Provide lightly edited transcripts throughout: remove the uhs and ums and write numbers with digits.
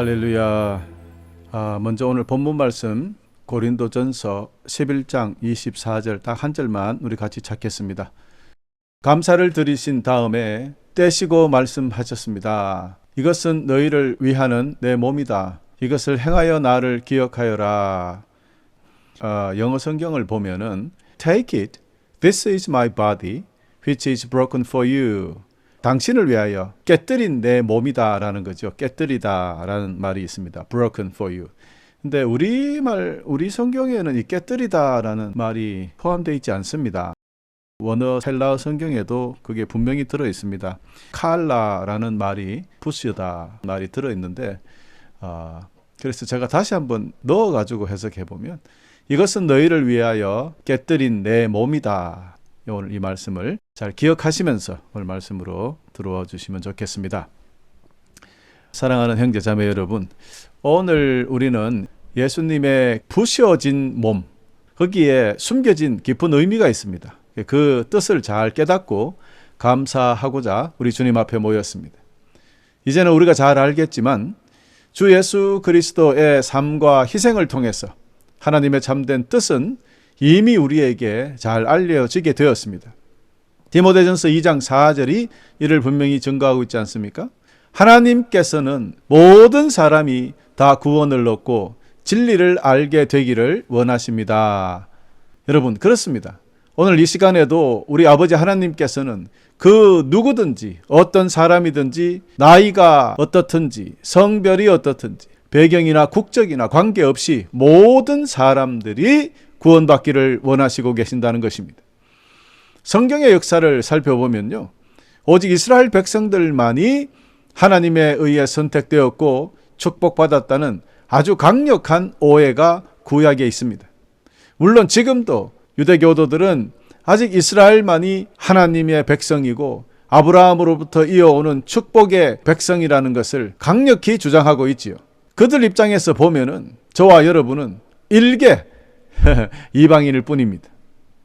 할렐루야. 먼저 오늘 본문 말씀 고린도전서 11장 24절 딱 한 절만 우리 같이 찾겠습니다. 감사를 드리신 다음에 떼시고 말씀하셨습니다. 이것은 너희를 위하는 내 몸이다. 이것을 행하여 나를 기억하여라. 영어 성경을 보면은 Take it, this is my body, which is broken for you. 당신을 위하여 깨뜨린 내 몸이다 라는 거죠. 깨뜨리다 라는 말이 있습니다. Broken for you. 근데 우리 성경에는 이 깨뜨리다 라는 말이 포함되어 있지 않습니다. 원어 헬라어 성경에도 그게 분명히 들어 있습니다. 칼라라는 말이 부스다 말이 들어 있는데 그래서 제가 다시 한번 넣어 가지고 해석해 보면 이것은 너희를 위하여 깨뜨린 내 몸이다. 오늘 이 말씀을 잘 기억하시면서 오늘 말씀으로 들어와 주시면 좋겠습니다. 사랑하는 형제 자매 여러분, 오늘 우리는 예수님의 부셔진 몸, 거기에 숨겨진 깊은 의미가 있습니다. 그 뜻을 잘 깨닫고 감사하고자 우리 주님 앞에 모였습니다. 이제는 우리가 잘 알겠지만 주 예수 그리스도의 삶과 희생을 통해서 하나님의 참된 뜻은 이미 우리에게 잘 알려지게 되었습니다. 디모데전서 2장 4절이 이를 분명히 증거하고 있지 않습니까? 하나님께서는 모든 사람이 다 구원을 얻고 진리를 알게 되기를 원하십니다. 여러분, 그렇습니다. 오늘 이 시간에도 우리 아버지 하나님께서는 그 누구든지 어떤 사람이든지 나이가 어떻든지 성별이 어떻든지 배경이나 국적이나 관계없이 모든 사람들이 구원받기를 원하시고 계신다는 것입니다. 성경의 역사를 살펴보면요, 오직 이스라엘 백성들만이 하나님에 의해 선택되었고 축복받았다는 아주 강력한 오해가 구약에 있습니다. 물론 지금도 유대교도들은 아직 이스라엘만이 하나님의 백성이고 아브라함으로부터 이어오는 축복의 백성이라는 것을 강력히 주장하고 있지요. 그들 입장에서 보면은 저와 여러분은 일개 이방인일 뿐입니다.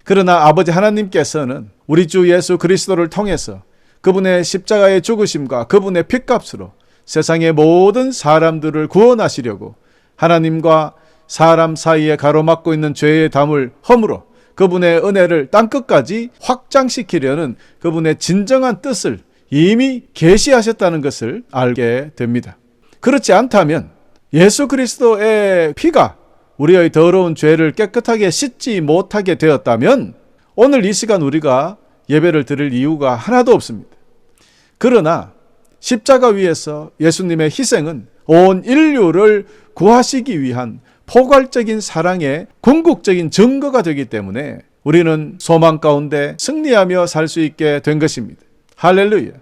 그러나 아버지 하나님께서는 우리 주 예수 그리스도를 통해서 그분의 십자가의 죽으심과 그분의 핏값으로 세상의 모든 사람들을 구원하시려고 하나님과 사람 사이에 가로막고 있는 죄의 담을 허물어 그분의 은혜를 땅끝까지 확장시키려는 그분의 진정한 뜻을 이미 계시하셨다는 것을 알게 됩니다. 그렇지 않다면 예수 그리스도의 피가 우리의 더러운 죄를 깨끗하게 씻지 못하게 되었다면 오늘 이 시간 우리가 예배를 드릴 이유가 하나도 없습니다. 그러나 십자가 위에서 예수님의 희생은 온 인류를 구하시기 위한 포괄적인 사랑의 궁극적인 증거가 되기 때문에 우리는 소망 가운데 승리하며 살 수 있게 된 것입니다. 할렐루야.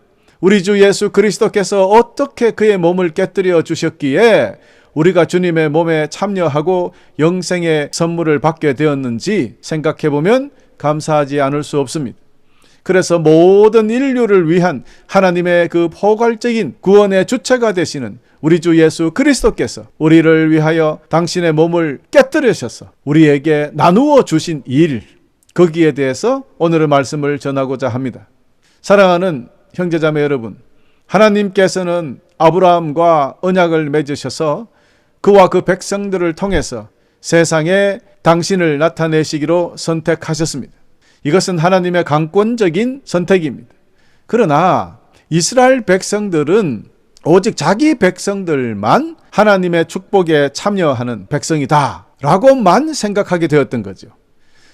우리 주 예수 그리스도께서 어떻게 그의 몸을 깨뜨려 주셨기에 우리가 주님의 몸에 참여하고 영생의 선물을 받게 되었는지 생각해보면 감사하지 않을 수 없습니다. 그래서 모든 인류를 위한 하나님의 그 포괄적인 구원의 주체가 되시는 우리 주 예수 그리스도께서 우리를 위하여 당신의 몸을 깨뜨리셔서 우리에게 나누어 주신 일, 거기에 대해서 오늘의 말씀을 전하고자 합니다. 사랑하는 형제자매 여러분, 하나님께서는 아브라함과 언약을 맺으셔서 그와 그 백성들을 통해서 세상에 당신을 나타내시기로 선택하셨습니다. 이것은 하나님의 강권적인 선택입니다. 그러나 이스라엘 백성들은 오직 자기 백성들만 하나님의 축복에 참여하는 백성이다 라고만 생각하게 되었던 거죠.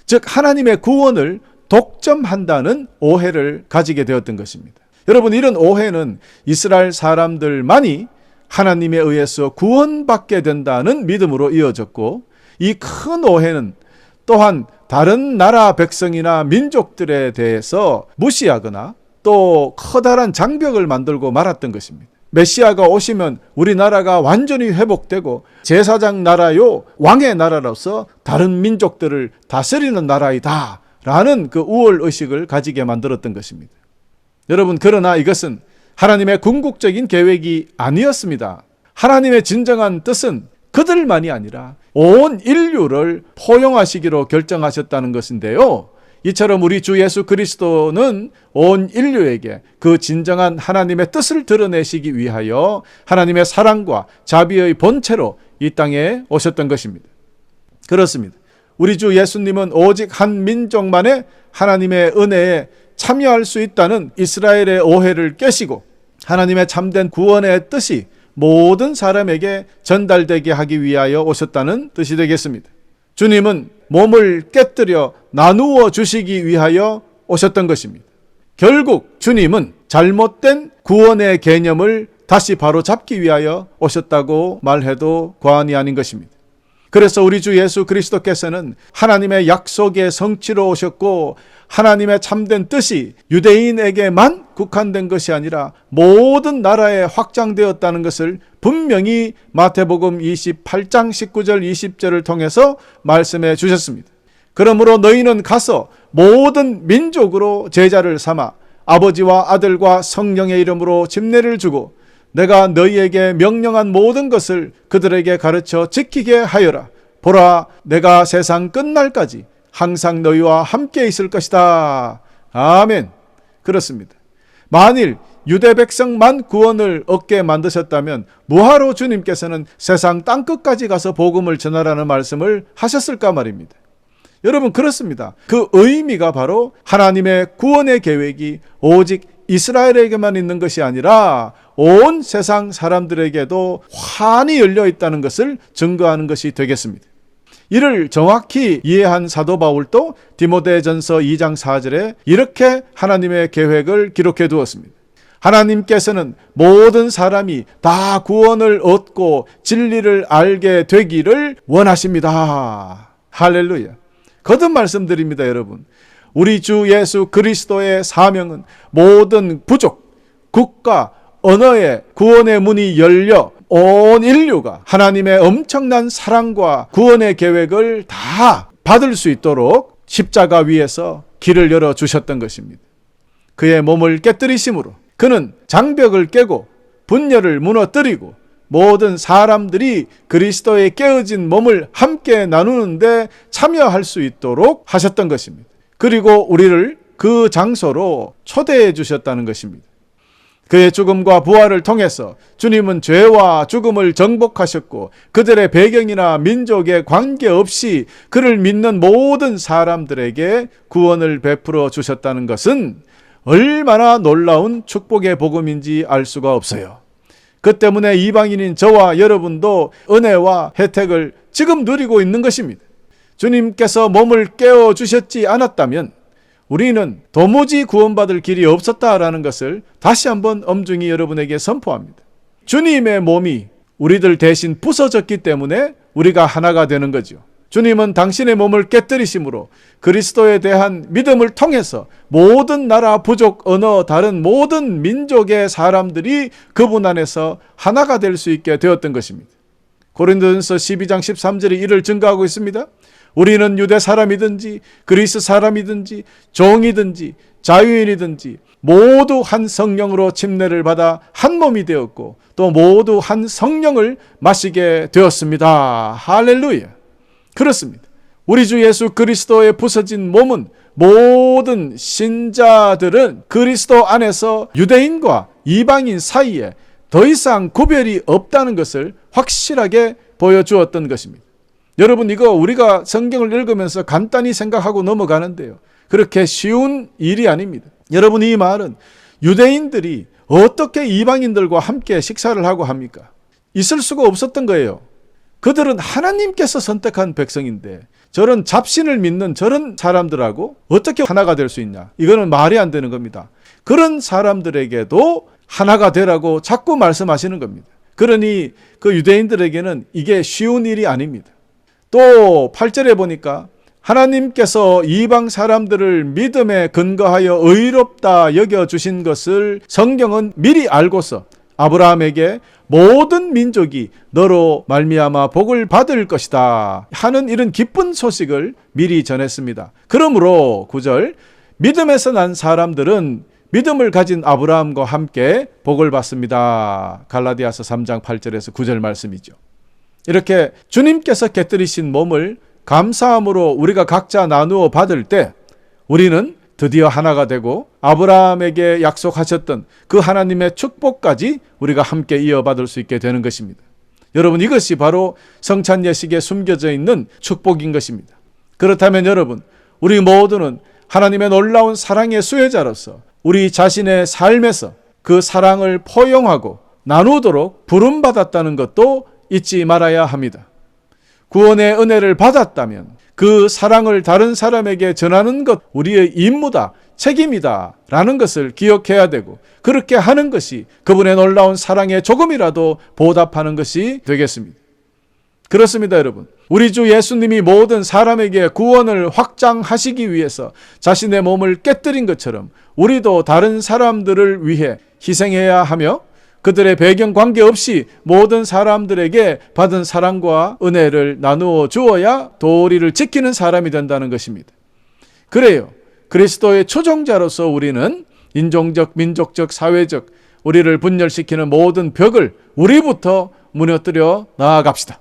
즉 하나님의 구원을 독점한다는 오해를 가지게 되었던 것입니다. 여러분, 이런 오해는 이스라엘 사람들만이 하나님에 의해서 구원받게 된다는 믿음으로 이어졌고, 이 큰 오해는 또한 다른 나라 백성이나 민족들에 대해서 무시하거나 또 커다란 장벽을 만들고 말았던 것입니다. 메시아가 오시면 우리나라가 완전히 회복되고 제사장 나라요 왕의 나라로서 다른 민족들을 다스리는 나라이다 라는 그 우월의식을 가지게 만들었던 것입니다. 여러분, 그러나 이것은 하나님의 궁극적인 계획이 아니었습니다. 하나님의 진정한 뜻은 그들만이 아니라 온 인류를 포용하시기로 결정하셨다는 것인데요. 이처럼 우리 주 예수 그리스도는 온 인류에게 그 진정한 하나님의 뜻을 드러내시기 위하여 하나님의 사랑과 자비의 본체로 이 땅에 오셨던 것입니다. 그렇습니다. 우리 주 예수님은 오직 한 민족만의 하나님의 은혜에 참여할 수 있다는 이스라엘의 오해를 깨시고 하나님의 참된 구원의 뜻이 모든 사람에게 전달되게 하기 위하여 오셨다는 뜻이 되겠습니다. 주님은 몸을 깨뜨려 나누어 주시기 위하여 오셨던 것입니다. 결국 주님은 잘못된 구원의 개념을 다시 바로 잡기 위하여 오셨다고 말해도 과언이 아닌 것입니다. 그래서 우리 주 예수 그리스도께서는 하나님의 약속의 성취로 오셨고 하나님의 참된 뜻이 유대인에게만 국한된 것이 아니라 모든 나라에 확장되었다는 것을 분명히 마태복음 28장 19절 20절을 통해서 말씀해 주셨습니다. 그러므로 너희는 가서 모든 민족으로 제자를 삼아 아버지와 아들과 성령의 이름으로 집례를 주고 내가 너희에게 명령한 모든 것을 그들에게 가르쳐 지키게 하여라. 보라, 내가 세상 끝날까지 항상 너희와 함께 있을 것이다. 아멘. 그렇습니다. 만일 유대 백성만 구원을 얻게 만드셨다면 뭐하러 주님께서는 세상 땅끝까지 가서 복음을 전하라는 말씀을 하셨을까 말입니다. 여러분, 그렇습니다. 그 의미가 바로 하나님의 구원의 계획이 오직 이스라엘에게만 있는 것이 아니라 온 세상 사람들에게도 환히 열려 있다는 것을 증거하는 것이 되겠습니다. 이를 정확히 이해한 사도 바울도 디모데전서 2장 4절에 이렇게 하나님의 계획을 기록해 두었습니다. 하나님께서는 모든 사람이 다 구원을 얻고 진리를 알게 되기를 원하십니다. 할렐루야. 거듭 말씀드립니다, 여러분. 우리 주 예수 그리스도의 사명은 모든 부족, 국가, 언어의 구원의 문이 열려 온 인류가 하나님의 엄청난 사랑과 구원의 계획을 다 받을 수 있도록 십자가 위에서 길을 열어주셨던 것입니다. 그의 몸을 깨뜨리심으로 그는 장벽을 깨고 분열을 무너뜨리고 모든 사람들이 그리스도의 깨어진 몸을 함께 나누는데 참여할 수 있도록 하셨던 것입니다. 그리고 우리를 그 장소로 초대해 주셨다는 것입니다. 그의 죽음과 부활을 통해서 주님은 죄와 죽음을 정복하셨고 그들의 배경이나 민족에 관계없이 그를 믿는 모든 사람들에게 구원을 베풀어 주셨다는 것은 얼마나 놀라운 축복의 복음인지 알 수가 없어요. 그 때문에 이방인인 저와 여러분도 은혜와 혜택을 지금 누리고 있는 것입니다. 주님께서 몸을 깨워 주셨지 않았다면 우리는 도무지 구원받을 길이 없었다라는 것을 다시 한번 엄중히 여러분에게 선포합니다. 주님의 몸이 우리들 대신 부서졌기 때문에 우리가 하나가 되는 거죠. 주님은 당신의 몸을 깨뜨리심으로 그리스도에 대한 믿음을 통해서 모든 나라, 부족, 언어, 다른 모든 민족의 사람들이 그분 안에서 하나가 될 수 있게 되었던 것입니다. 고린도전서 12장 13절이 이를 증거하고 있습니다. 우리는 유대 사람이든지 그리스 사람이든지 종이든지 자유인이든지 모두 한 성령으로 침례를 받아 한 몸이 되었고 또 모두 한 성령을 마시게 되었습니다. 할렐루야. 그렇습니다. 우리 주 예수 그리스도의 부서진 몸은 모든 신자들은 그리스도 안에서 유대인과 이방인 사이에 더 이상 구별이 없다는 것을 확실하게 보여주었던 것입니다. 여러분, 이거 우리가 성경을 읽으면서 간단히 생각하고 넘어가는데요. 그렇게 쉬운 일이 아닙니다. 여러분, 이 말은 유대인들이 어떻게 이방인들과 함께 식사를 하고 합니까? 있을 수가 없었던 거예요. 그들은 하나님께서 선택한 백성인데 저런 잡신을 믿는 저런 사람들하고 어떻게 하나가 될 수 있냐? 이거는 말이 안 되는 겁니다. 그런 사람들에게도 하나가 되라고 자꾸 말씀하시는 겁니다. 그러니 그 유대인들에게는 이게 쉬운 일이 아닙니다. 또 8절에 보니까 하나님께서 이방 사람들을 믿음에 근거하여 의롭다 여겨주신 것을 성경은 미리 알고서 아브라함에게 모든 민족이 너로 말미암아 복을 받을 것이다 하는 이런 기쁜 소식을 미리 전했습니다. 그러므로 9절 믿음에서 난 사람들은 믿음을 가진 아브라함과 함께 복을 받습니다. 갈라디아서 3장 8절에서 9절 말씀이죠. 이렇게 주님께서 깨뜨리신 몸을 감사함으로 우리가 각자 나누어 받을 때 우리는 드디어 하나가 되고 아브라함에게 약속하셨던 그 하나님의 축복까지 우리가 함께 이어받을 수 있게 되는 것입니다. 여러분, 이것이 바로 성찬 예식에 숨겨져 있는 축복인 것입니다. 그렇다면 여러분, 우리 모두는 하나님의 놀라운 사랑의 수혜자로서 우리 자신의 삶에서 그 사랑을 포용하고 나누도록 부름받았다는 것도 잊지 말아야 합니다. 구원의 은혜를 받았다면 그 사랑을 다른 사람에게 전하는 것 우리의 임무다, 책임이다 라는 것을 기억해야 되고, 그렇게 하는 것이 그분의 놀라운 사랑에 조금이라도 보답하는 것이 되겠습니다. 그렇습니다, 여러분. 우리 주 예수님이 모든 사람에게 구원을 확장하시기 위해서 자신의 몸을 깨뜨린 것처럼 우리도 다른 사람들을 위해 희생해야 하며 그들의 배경 관계없이 모든 사람들에게 받은 사랑과 은혜를 나누어 주어야 도리를 지키는 사람이 된다는 것입니다. 그래요. 그리스도의 초종자로서 우리는 인종적, 민족적, 사회적 우리를 분열시키는 모든 벽을 우리부터 무너뜨려 나아갑시다.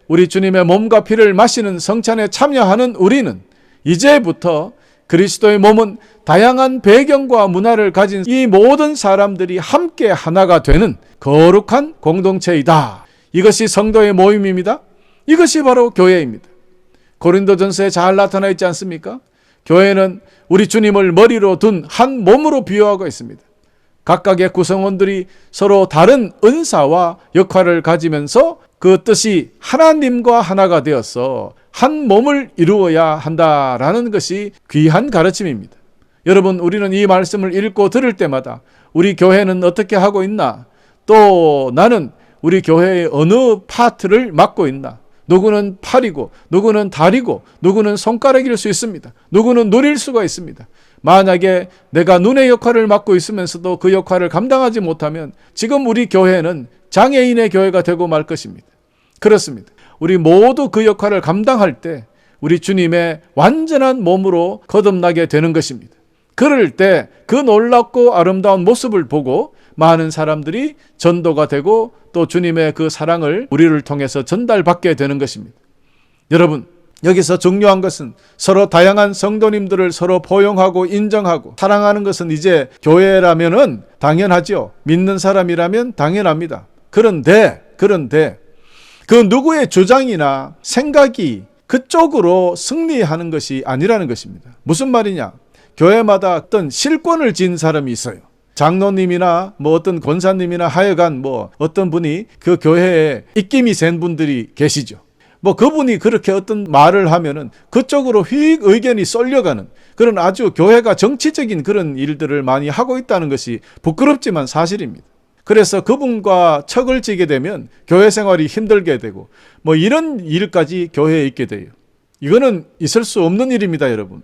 우리 주님의 몸과 피를 마시는 성찬에 참여하는 우리는 이제부터 그리스도의 몸은 다양한 배경과 문화를 가진 이 모든 사람들이 함께 하나가 되는 거룩한 공동체이다. 이것이 성도의 모임입니다. 이것이 바로 교회입니다. 고린도전서에 잘 나타나 있지 않습니까? 교회는 우리 주님을 머리로 둔 한 몸으로 비유하고 있습니다. 각각의 구성원들이 서로 다른 은사와 역할을 가지면서 그 뜻이 하나님과 하나가 되어서 한 몸을 이루어야 한다라는 것이 귀한 가르침입니다. 여러분, 우리는 이 말씀을 읽고 들을 때마다 우리 교회는 어떻게 하고 있나? 또 나는 우리 교회의 어느 파트를 맡고 있나? 누구는 팔이고, 누구는 다리고, 누구는 손가락일 수 있습니다. 누구는 누릴 수가 있습니다. 만약에 내가 눈의 역할을 맡고 있으면서도 그 역할을 감당하지 못하면 지금 우리 교회는 장애인의 교회가 되고 말 것입니다. 그렇습니다. 우리 모두 그 역할을 감당할 때 우리 주님의 완전한 몸으로 거듭나게 되는 것입니다. 그럴 때 그 놀랍고 아름다운 모습을 보고 많은 사람들이 전도가 되고 또 주님의 그 사랑을 우리를 통해서 전달받게 되는 것입니다. 여러분, 여기서 중요한 것은 서로 다양한 성도님들을 서로 포용하고 인정하고 사랑하는 것은 이제 교회라면은 당연하죠. 믿는 사람이라면 당연합니다. 그런데 그 누구의 주장이나 생각이 그쪽으로 승리하는 것이 아니라는 것입니다. 무슨 말이냐? 교회마다 어떤 실권을 진 사람이 있어요. 장로님이나 어떤 권사님이나 하여간 어떤 분이 그 교회에 입김이 센 분들이 계시죠. 그분이 그렇게 어떤 말을 하면은 그쪽으로 휙 의견이 쏠려가는 그런 아주 교회가 정치적인 그런 일들을 많이 하고 있다는 것이 부끄럽지만 사실입니다. 그래서 그분과 척을 지게 되면 교회 생활이 힘들게 되고 이런 일까지 교회에 있게 돼요. 이거는 있을 수 없는 일입니다, 여러분.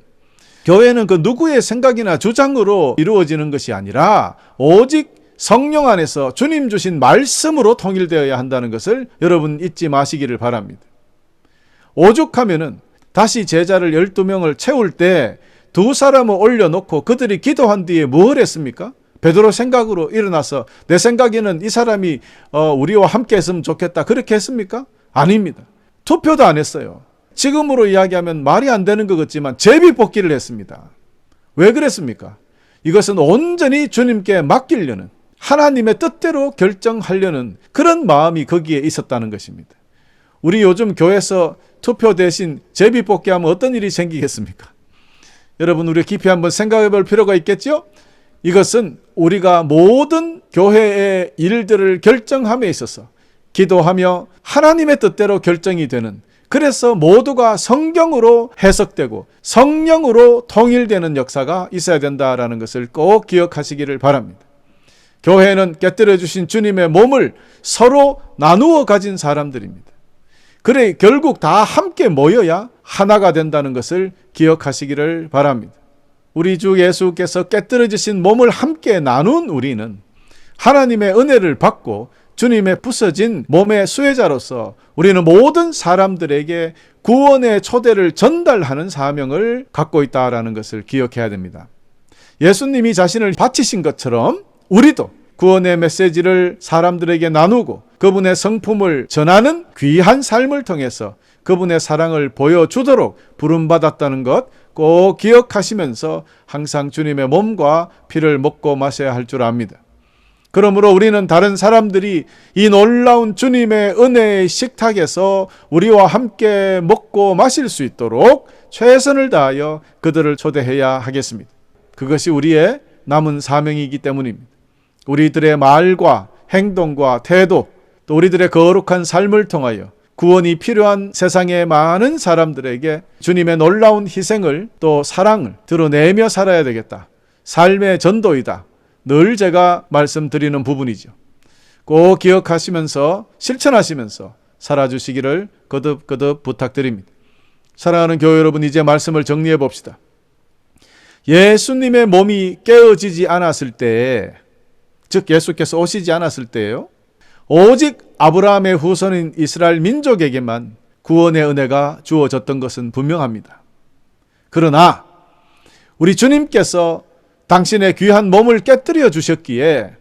교회는 그 누구의 생각이나 주장으로 이루어지는 것이 아니라 오직 성령 안에서 주님 주신 말씀으로 통일되어야 한다는 것을 여러분 잊지 마시기를 바랍니다. 오죽하면은 다시 제자를 12명을 채울 때 두 사람을 올려놓고 그들이 기도한 뒤에 뭘 했습니까? 베드로 생각으로 일어나서 내 생각에는 이 사람이 우리와 함께 했으면 좋겠다 그렇게 했습니까? 아닙니다. 투표도 안 했어요. 지금으로 이야기하면 말이 안 되는 것 같지만 제비뽑기를 했습니다. 왜 그랬습니까? 이것은 온전히 주님께 맡기려는 하나님의 뜻대로 결정하려는 그런 마음이 거기에 있었다는 것입니다. 우리 요즘 교회에서 투표 대신 제비뽑기하면 어떤 일이 생기겠습니까? 여러분, 우리 깊이 한번 생각해 볼 필요가 있겠죠? 이것은 우리가 모든 교회의 일들을 결정함에 있어서 기도하며 하나님의 뜻대로 결정이 되는, 그래서 모두가 성경으로 해석되고 성령으로 통일되는 역사가 있어야 된다라는 것을 꼭 기억하시기를 바랍니다. 교회는 깨뜨려 주신 주님의 몸을 서로 나누어 가진 사람들입니다. 그래 결국 다 함께 모여야 하나가 된다는 것을 기억하시기를 바랍니다. 우리 주 예수께서 깨뜨려 주신 몸을 함께 나눈 우리는 하나님의 은혜를 받고 주님의 부서진 몸의 수혜자로서 우리는 모든 사람들에게 구원의 초대를 전달하는 사명을 갖고 있다는 것을 기억해야 됩니다. 예수님이 자신을 바치신 것처럼 우리도 구원의 메시지를 사람들에게 나누고 그분의 성품을 전하는 귀한 삶을 통해서 그분의 사랑을 보여주도록 부름받았다는 것 꼭 기억하시면서 항상 주님의 몸과 피를 먹고 마셔야 할 줄 압니다. 그러므로 우리는 다른 사람들이 이 놀라운 주님의 은혜의 식탁에서 우리와 함께 먹고 마실 수 있도록 최선을 다하여 그들을 초대해야 하겠습니다. 그것이 우리의 남은 사명이기 때문입니다. 우리들의 말과 행동과 태도, 또 우리들의 거룩한 삶을 통하여 구원이 필요한 세상의 많은 사람들에게 주님의 놀라운 희생을 또 사랑을 드러내며 살아야 되겠다. 삶의 전도이다. 늘 제가 말씀드리는 부분이죠. 꼭 기억하시면서 실천하시면서 살아주시기를 거듭거듭 부탁드립니다. 사랑하는 교회 여러분, 이제 말씀을 정리해 봅시다. 예수님의 몸이 깨어지지 않았을 때에, 즉 예수께서 오시지 않았을 때에요, 오직 아브라함의 후손인 이스라엘 민족에게만 구원의 은혜가 주어졌던 것은 분명합니다. 그러나 우리 주님께서 당신의 귀한 몸을 깨뜨려 주셨기에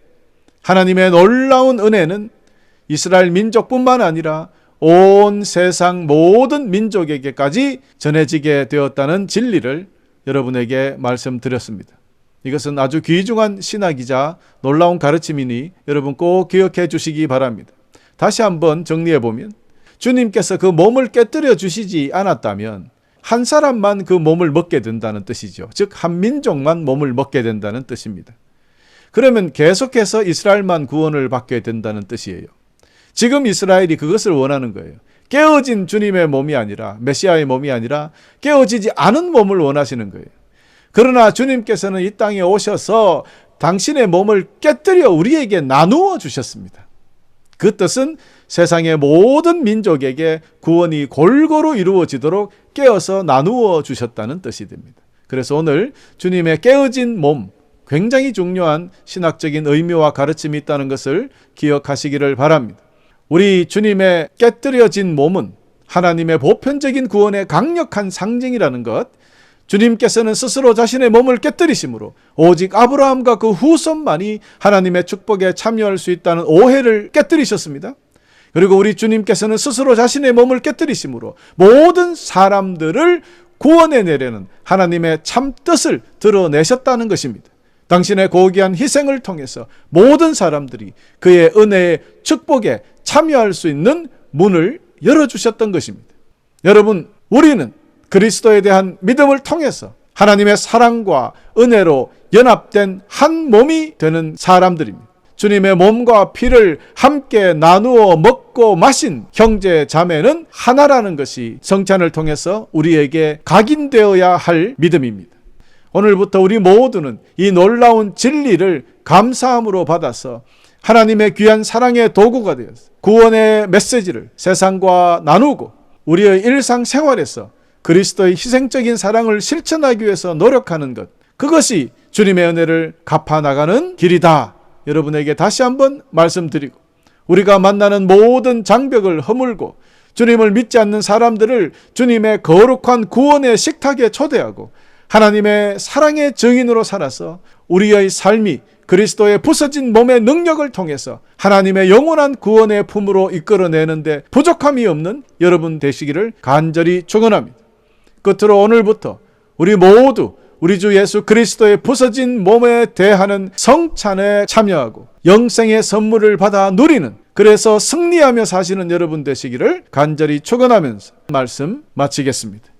하나님의 놀라운 은혜는 이스라엘 민족뿐만 아니라 온 세상 모든 민족에게까지 전해지게 되었다는 진리를 여러분에게 말씀드렸습니다. 이것은 아주 귀중한 신학이자 놀라운 가르침이니 여러분 꼭 기억해 주시기 바랍니다. 다시 한번 정리해 보면, 주님께서 그 몸을 깨뜨려 주시지 않았다면 한 사람만 그 몸을 먹게 된다는 뜻이죠. 즉 한 민족만 몸을 먹게 된다는 뜻입니다. 그러면 계속해서 이스라엘만 구원을 받게 된다는 뜻이에요. 지금 이스라엘이 그것을 원하는 거예요. 깨어진 주님의 몸이 아니라, 메시아의 몸이 아니라 깨어지지 않은 몸을 원하시는 거예요. 그러나 주님께서는 이 땅에 오셔서 당신의 몸을 깨뜨려 우리에게 나누어 주셨습니다. 그 뜻은 세상의 모든 민족에게 구원이 골고루 이루어지도록 깨어서 나누어 주셨다는 뜻이 됩니다. 그래서 오늘 주님의 깨어진 몸, 굉장히 중요한 신학적인 의미와 가르침이 있다는 것을 기억하시기를 바랍니다. 우리 주님의 깨뜨려진 몸은 하나님의 보편적인 구원의 강력한 상징이라는 것, 주님께서는 스스로 자신의 몸을 깨뜨리심으로 오직 아브라함과 그 후손만이 하나님의 축복에 참여할 수 있다는 오해를 깨뜨리셨습니다. 그리고 우리 주님께서는 스스로 자신의 몸을 깨뜨리심으로 모든 사람들을 구원해내려는 하나님의 참 뜻을 드러내셨다는 것입니다. 당신의 고귀한 희생을 통해서 모든 사람들이 그의 은혜의 축복에 참여할 수 있는 문을 열어주셨던 것입니다. 여러분, 우리는 그리스도에 대한 믿음을 통해서 하나님의 사랑과 은혜로 연합된 한 몸이 되는 사람들입니다. 주님의 몸과 피를 함께 나누어 먹고 마신 형제 자매는 하나라는 것이 성찬을 통해서 우리에게 각인되어야 할 믿음입니다. 오늘부터 우리 모두는 이 놀라운 진리를 감사함으로 받아서 하나님의 귀한 사랑의 도구가 되어서 구원의 메시지를 세상과 나누고 우리의 일상생활에서 그리스도의 희생적인 사랑을 실천하기 위해서 노력하는 것, 그것이 주님의 은혜를 갚아나가는 길이다. 여러분에게 다시 한번 말씀드리고, 우리가 만나는 모든 장벽을 허물고 주님을 믿지 않는 사람들을 주님의 거룩한 구원의 식탁에 초대하고 하나님의 사랑의 증인으로 살아서 우리의 삶이 그리스도의 부서진 몸의 능력을 통해서 하나님의 영원한 구원의 품으로 이끌어내는데 부족함이 없는 여러분 되시기를 간절히 축원합니다. 끝으로 오늘부터 우리 모두 우리 주 예수 그리스도의 부서진 몸에 대하는 성찬에 참여하고 영생의 선물을 받아 누리는, 그래서 승리하며 사시는 여러분 되시기를 간절히 축원하면서 말씀 마치겠습니다.